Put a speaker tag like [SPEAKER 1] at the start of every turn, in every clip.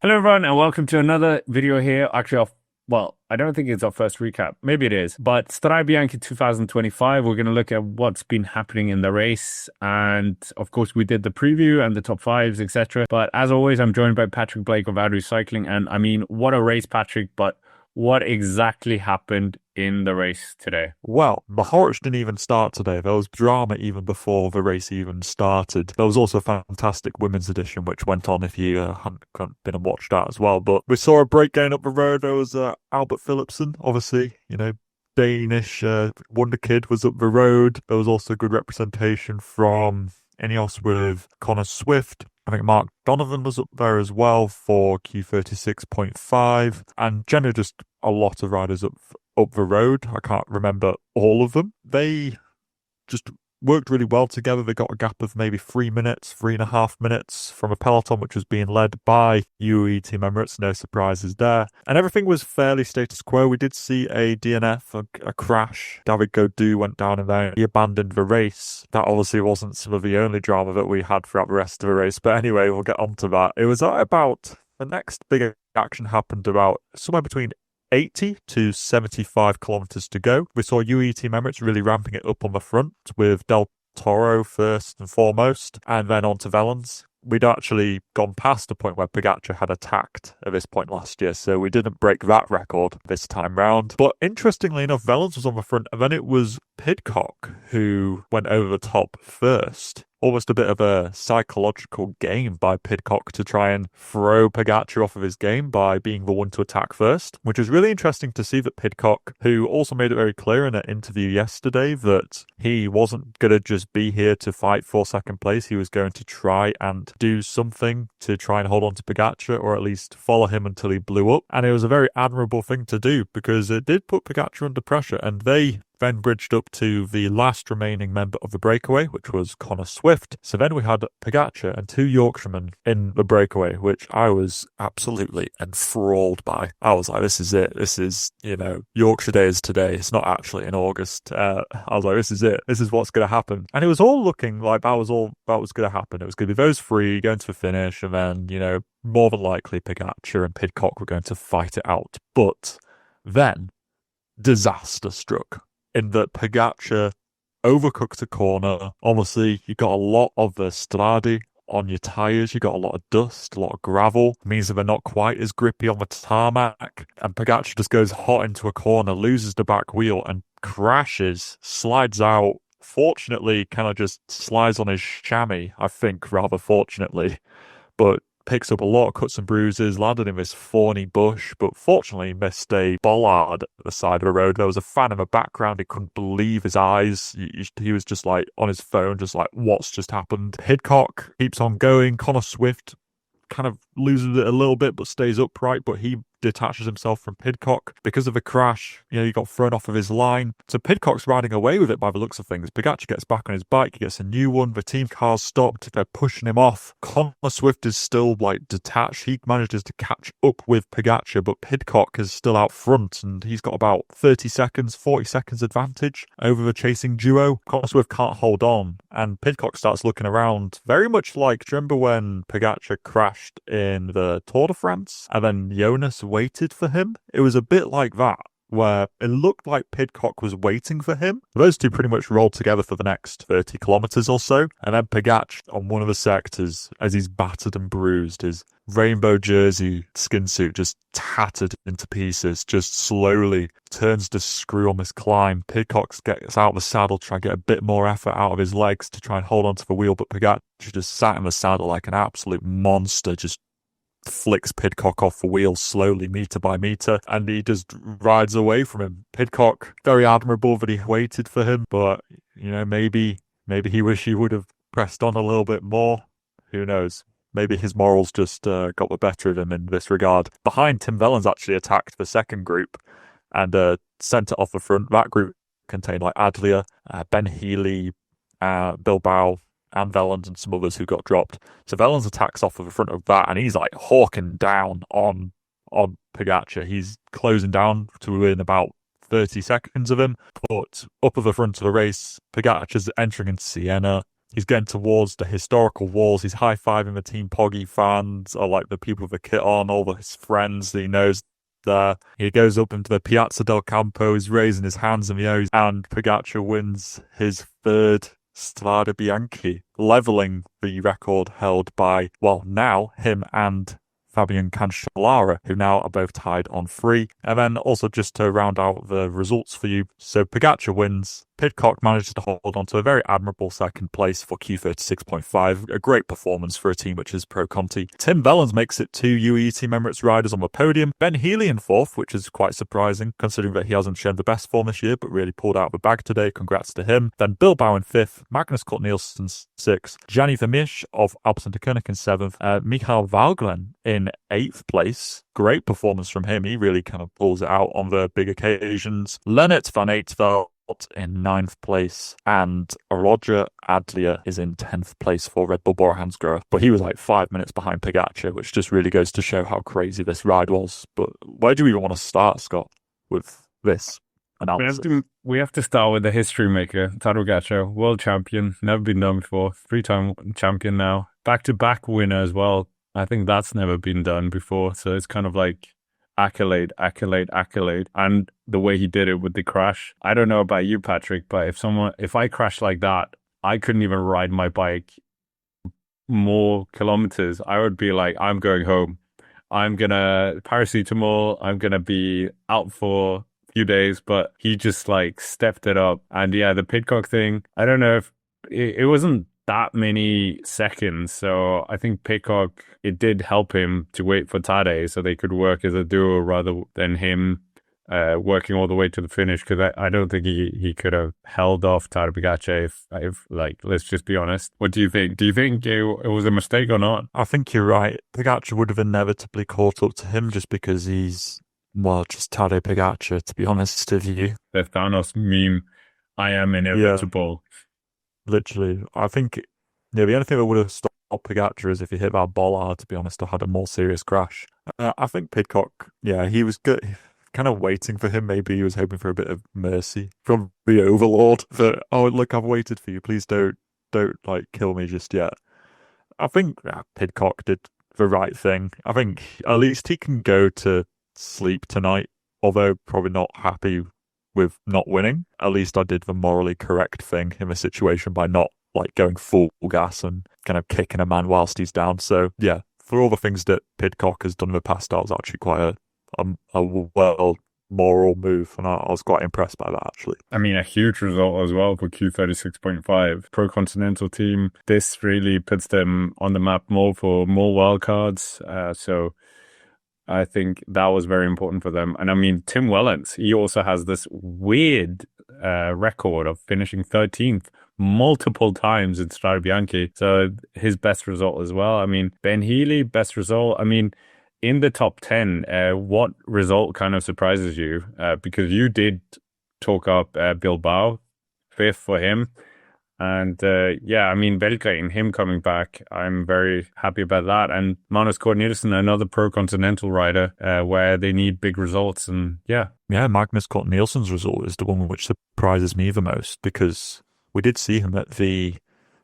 [SPEAKER 1] Hello everyone and welcome to another video here. Actually, I don't think it's our first recap. Maybe it is. But Strade Bianche 2025, we're going to look at what's been happening in the race. And of course, we did the preview and the top fives, etc. But as always, I'm joined by Patrick Blake of Outdoor Cycling. And I mean, what a race, Patrick. But what exactly happened in the race today?
[SPEAKER 2] Well, the Horrocks didn't even start today. There was drama even before the race even started. There was also a fantastic women's edition, which went on if you hadn't been and watched that as well. But we saw a break going up the road. There was Albert Philipsen, obviously, Danish wonder kid was up the road. There was also good representation from Ineos with Connor Swift. I think Mark Donovan was up there as well for Q36.5, and generally just a lot of riders up the road. I can't remember all of them. They just worked really well together. They got a gap of maybe 3.5 minutes from a peloton which was being led by UAE Team Emirates. No surprises there. And everything was fairly status quo. We did see a DNF, a crash. David Gaudu went down in there. He abandoned the race. That obviously wasn't some of the only drama that we had throughout the rest of the race. But anyway, we'll get on to that. It was about, the next big action happened about somewhere between 80 to 75 kilometers to go. We saw UAE Team Emirates really ramping it up on the front with Del Toro first and foremost, and then on to Wellens. We'd actually gone past the point where Pogacar had attacked at this point last year, so we didn't break that record this time round. But interestingly enough, Wellens was on the front, and then it was Pidcock who went over the top first. Almost a bit of a psychological game by Pidcock to try and throw Pogacar off of his game by being the one to attack first, which was really interesting to see that Pidcock, who also made it very clear in an interview yesterday that he wasn't going to just be here to fight for second place, he was going to try and do something to try and hold on to Pogacar, or at least follow him until he blew up. And it was a very admirable thing to do because it did put Pogacar under pressure, and they then bridged up to the last remaining member of the breakaway, which was Connor Swift. So then we had Pogacar and two Yorkshiremen in the breakaway, which I was absolutely enthralled by. I was like, this is it. This is, Yorkshire Day is today. It's not actually in August. I was like, this is it. This is what's going to happen. And it was all looking like that was all that was going to happen. It was going to be those three going to the finish, and then, more than likely Pogacar and Pidcock were going to fight it out. But then disaster struck, in that Pogacar overcooked a corner. Obviously, you got a lot of the Strade on your tyres. You got a lot of dust, a lot of gravel. It means that they're not quite as grippy on the tarmac. And Pogacar just goes hot into a corner, loses the back wheel and crashes, slides out. Fortunately, kind of just slides on his chamois, I think, rather fortunately. But picks up a lot of cuts and bruises, landed in this thorny bush, but fortunately missed a bollard at the side of the road. There was a fan in the background. He couldn't believe his eyes. He was just like on his phone, just like, what's just happened? Pidcock keeps on going. Connor Swift kind of loses it a little bit, but stays upright, but he detaches himself from Pidcock because of the crash. He got thrown off of his line. So Pidcock's riding away with it by the looks of things. Pogacar gets back on his bike, he gets a new one. The team car's stopped. They're pushing him off. Connor Swift is still detached. He manages to catch up with Pogacar, but Pidcock is still out front, and he's got about 40 seconds advantage over the chasing duo. Connor Swift can't hold on, and Pidcock starts looking around very much like, do you remember when Pogacar crashed in the Tour de France and then Jonas waited for him? It was a bit like that, where it looked like Pidcock was waiting for him. Those two pretty much rolled together for the next 30 kilometers or so, and then Pogacar on one of the sectors, as he's battered and bruised, his rainbow jersey skin suit just tattered into pieces, just slowly turns to screw on this climb. Pidcock gets out of the saddle, trying to get a bit more effort out of his legs to try and hold onto the wheel, but Pogacar just sat in the saddle like an absolute monster, just flicks Pidcock off the wheel slowly, meter by meter, and he just rides away from him. Pidcock, very admirable that he waited for him, but maybe he wish he would have pressed on a little bit more. Who knows? Maybe his morals just got the better of him in this regard. Behind, Tim Wellens actually attacked the second group and sent it off the front. That group contained like Adlia, Ben Healy, Bilbao, and Wellens and some others who got dropped. So Wellens attacks off of the front of that, and he's like hawking down on Pogacar. He's closing down to within about 30 seconds of him. But up at the front of the race, Pogacar's entering into Siena. He's getting towards the historical walls. He's high-fiving the Team Poggy fans, or like the people with the kit on, all of his friends that he knows there. He goes up into the Piazza del Campo, he's raising his hands in the air, and Pogacar wins his third Strade Bianche, leveling the record held by, well, now him and Fabian Cancellara, who now are both tied on 3. And then also just to round out the results for you, so Pogacar wins. Pidcock manages to hold on to a very admirable second place for Q36.5. A great performance for a team which is pro-Conti. Tim Vellens makes it 2 UAE Team Emirates riders on the podium. Ben Healy in 4th, which is quite surprising, considering that he hasn't shown the best form this year, but really pulled out of the bag today. Congrats to him. Then Bilbao in 5th, Magnus Cort Nielsen 6th, Gianni Vermeersch of Alpecin de Koninck in 7th, Michael Valgren in 8th place. Great performance from him. He really kind of pulls it out on the big occasions. Lennart van Eitveld in 9th place, and Roger Adlia is in 10th place for Red Bull Bora Hansgrohe, but he was like 5 minutes behind Pogacar, which just really goes to show how crazy this ride was. But where do you even want to start, Scott, with this analysis?
[SPEAKER 1] We have to start with the history maker, Tadej Pogacar, world champion, never been done before, 3-time champion now, back-to-back winner as well. I think that's never been done before, so it's kind of like accolade, and the way he did it with the crash. I don't know about you, Patrick, but if I crashed like that, I couldn't even ride my bike more kilometers. I would be like, I'm going home. I'm gonna paracetamol. I'm gonna be out for a few days. But he just like stepped it up. And yeah, the Pidcock thing, I don't know if it wasn't that many seconds. So I think Pidcock, it did help him to wait for Tadej so they could work as a duo rather than him working all the way to the finish, because I don't think he could have held off Tadej Pogacar if like, let's just be honest. What do you think? Do you think it was a mistake or not?
[SPEAKER 2] I think you're right. Pogacar would have inevitably caught up to him just because he's, well, just Tadej Pogacar, to be honest with you.
[SPEAKER 1] The Thanos meme, I am inevitable.
[SPEAKER 2] Yeah. Literally, I think the only thing that would have stopped Pogacar is if he hit that bollard, to be honest, or had a more serious crash. I think Pidcock, he was good, kind of waiting for him. Maybe he was hoping for a bit of mercy from the Overlord. That, oh, look, I've waited for you. Please don't like kill me just yet. I think Pidcock did the right thing. I think at least he can go to sleep tonight, although probably not happy with not winning. At least I did the morally correct thing in the situation by not like going full gas and kind of kicking a man whilst he's down. So yeah, for all the things that Pidcock has done in the past, that was actually quite a well moral move, and I was quite impressed by that actually.
[SPEAKER 1] I mean, a huge result as well for Q36.5 Pro Continental team. This really puts them on the map more for more wildcards. So I think that was very important for them. And I mean, Tim Wellens, he also has this weird record of finishing 13th multiple times in Strade Bianche. So his best result as well. I mean, Ben Healy, best result. I mean, in the top 10, what result kind of surprises you? Because you did talk up Bilbao, 5th for him. And I mean, Belgrade, him coming back, I'm very happy about that. And Magnus Cort Nielsen, another pro-continental rider where they need big results. And yeah,
[SPEAKER 2] Magnus Cort Nielsen's result is the one which surprises me the most, because we did see him at the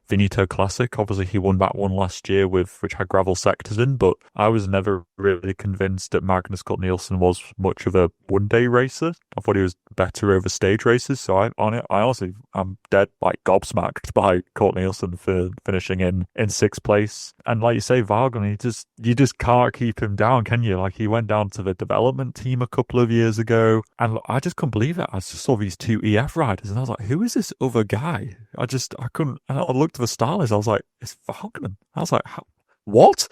[SPEAKER 2] Veneto Classic. Obviously, he won that one last year which had gravel sectors in, but I was never really convinced that Magnus Cort Nielsen was much of a one-day racer. I thought he was better over stage races, so I honestly, I'm dead like gobsmacked by Cort Nielsen for finishing in 6th place. And like you say, Vargon, you just can't keep him down, can you? Like, he went down to the development team a couple of years ago, and I just couldn't believe it. I just saw these 2 EF riders, and I was like, who is this other guy? I couldn't, and I looked at the star list, I was like, it's Vargon. I was like, what?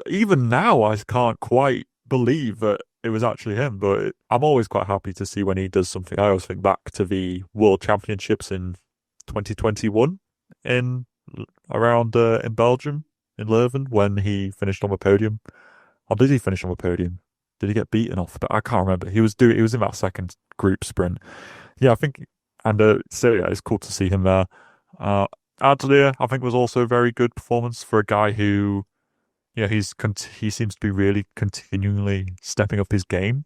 [SPEAKER 2] Even now, I can't quite believe that it was actually him, but I'm always quite happy to see when he does something. I always think back to the World Championships in 2021 in Belgium, in Leuven, when he finished on the podium. Or did he finish on the podium? Did he get beaten off? But I can't remember. He was in that second group sprint. Yeah, I think, and it's cool to see him there. Adlia, I think, was also a very good performance for a guy who, he seems to be really continually stepping up his game.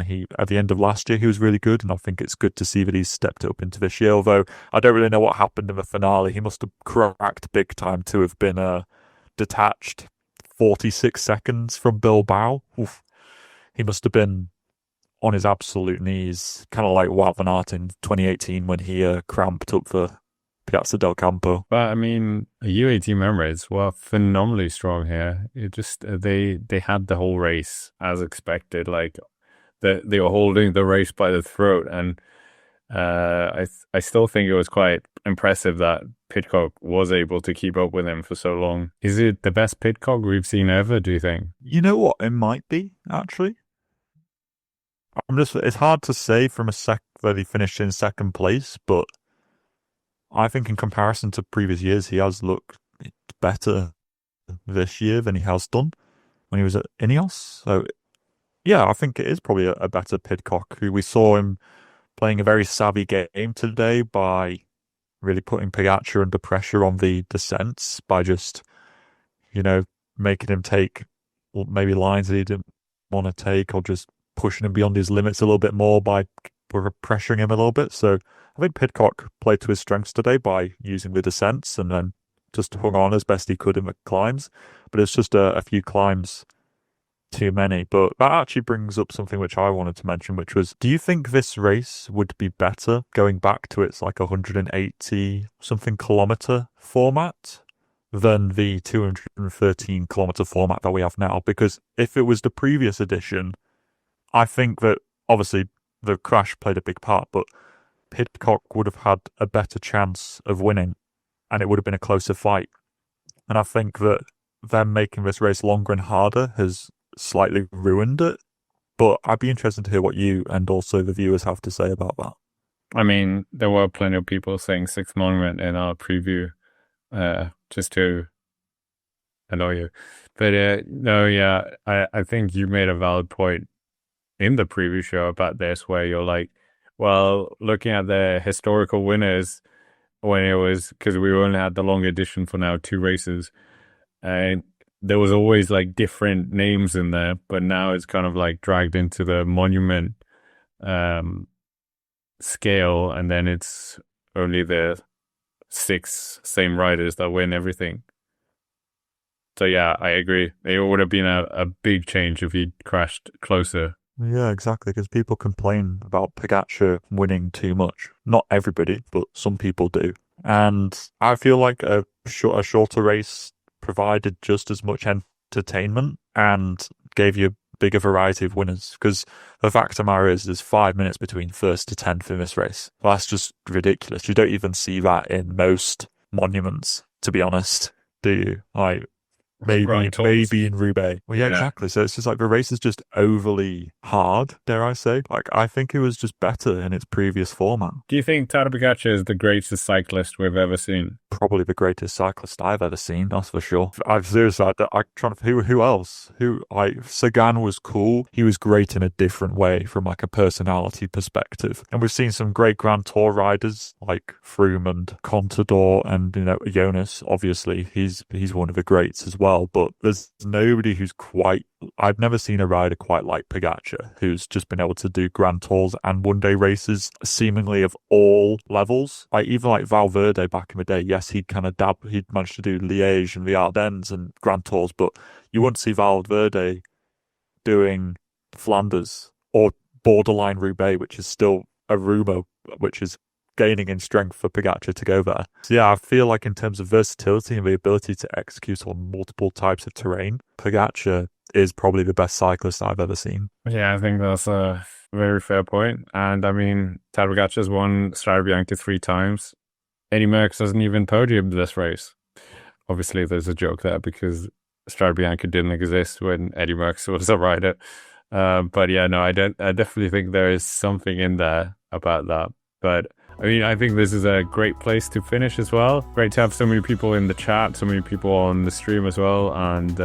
[SPEAKER 2] He at the end of last year he was really good, and I think it's good to see that he's stepped up into this year. Although I don't really know what happened in the finale. He must have cracked big time to have been detached 46 seconds from Bilbao. Oof. He must have been on his absolute knees, kind of like Wout van Aert in 2018 when he cramped up the Piazza del Campo.
[SPEAKER 1] But I mean, UAE members were phenomenally strong here. It just they had the whole race as expected. Like they were holding the race by the throat, and I still think it was quite impressive that Pidcock was able to keep up with him for so long. Is it the best Pidcock we've seen ever, do you think?
[SPEAKER 2] You know what? It might be, actually. It's hard to say from that he finished in second place, but I think in comparison to previous years, he has looked better this year than he has done when he was at Ineos. So, yeah, I think it is probably a better Pidcock, who we saw him playing a very savvy game today by really putting Pogacar under pressure on the descents by just, making him take maybe lines that he didn't want to take, or just pushing him beyond his limits a little bit more by pressuring him a little bit. So I think Pidcock played to his strengths today by using the descents and then just hung on as best he could in the climbs. But it's just a few climbs too many. But that actually brings up something which I wanted to mention, which was, do you think this race would be better going back to its 180 something kilometer format than the 213 kilometer format that we have now? Because if it was the previous edition, I think that obviously the crash played a big part, but Pidcock would have had a better chance of winning, and it would have been a closer fight. And I think that them making this race longer and harder has slightly ruined it. But I'd be interested to hear what you and also the viewers have to say about that.
[SPEAKER 1] I mean, there were plenty of people saying Sixth Monument in our preview, just to annoy you. But no, yeah, I think you made a valid point in the preview show about this, where you're like, well, looking at the historical winners, when it was, because we only had the long edition for now 2 races, and there was always different names in there, but now it's kind of dragged into the monument scale, and then it's only the 6 same riders that win everything. So yeah, I agree. It would have been a big change if he'd crashed closer.
[SPEAKER 2] Yeah, exactly, because people complain about Pogacar winning too much. Not everybody, but some people do. And I feel like a shorter race provided just as much entertainment and gave you a bigger variety of winners. Because the fact of the matter is, there's 5 minutes between first to 10th in this race. Well, that's just ridiculous. You don't even see that in most monuments, to be honest, do you? Maybe in Roubaix. Well, yeah, exactly. So it's just the race is just overly hard, dare I say. I think it was just better in its previous format.
[SPEAKER 1] Do you think Tadej Pogacar is the greatest cyclist we've ever seen?
[SPEAKER 2] Probably the greatest cyclist I've ever seen, that's for sure. I'm trying to, who else? Sagan was cool. He was great in a different way from a personality perspective. And we've seen some great Grand Tour riders like Froome and Contador and, Jonas, obviously. He's one of the greats as well. But there's nobody who's I've never seen a rider quite like Pogacar, who's just been able to do Grand Tours and one-day races seemingly of all levels. Even Valverde back in the day, yes, he'd managed to do Liège and the Ardennes and Grand Tours, but you wouldn't see Valverde doing Flanders or borderline Roubaix, which is still a rumour, which is gaining in strength for Pogacar to go there. So yeah, I feel like in terms of versatility and the ability to execute on multiple types of terrain, Pogacar is probably the best cyclist I've ever seen.
[SPEAKER 1] Yeah, I think that's a very fair point. And I mean, Tadej Pogacar has won Strade Bianche 3 times. Eddie Merckx hasn't even podiumed this race. Obviously, there's a joke there because Strade Bianche didn't exist when Eddie Merckx was a rider. But yeah, no, I definitely think there is something in there about that. But I mean, I think this is a great place to finish as well. Great to have so many people in the chat, so many people on the stream as well. And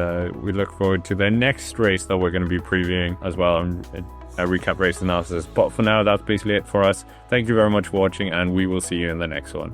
[SPEAKER 1] we look forward to the next race that we're going to be previewing as well, and a recap race analysis. But for now, that's basically it for us. Thank you very much for watching, and we will see you in the next one.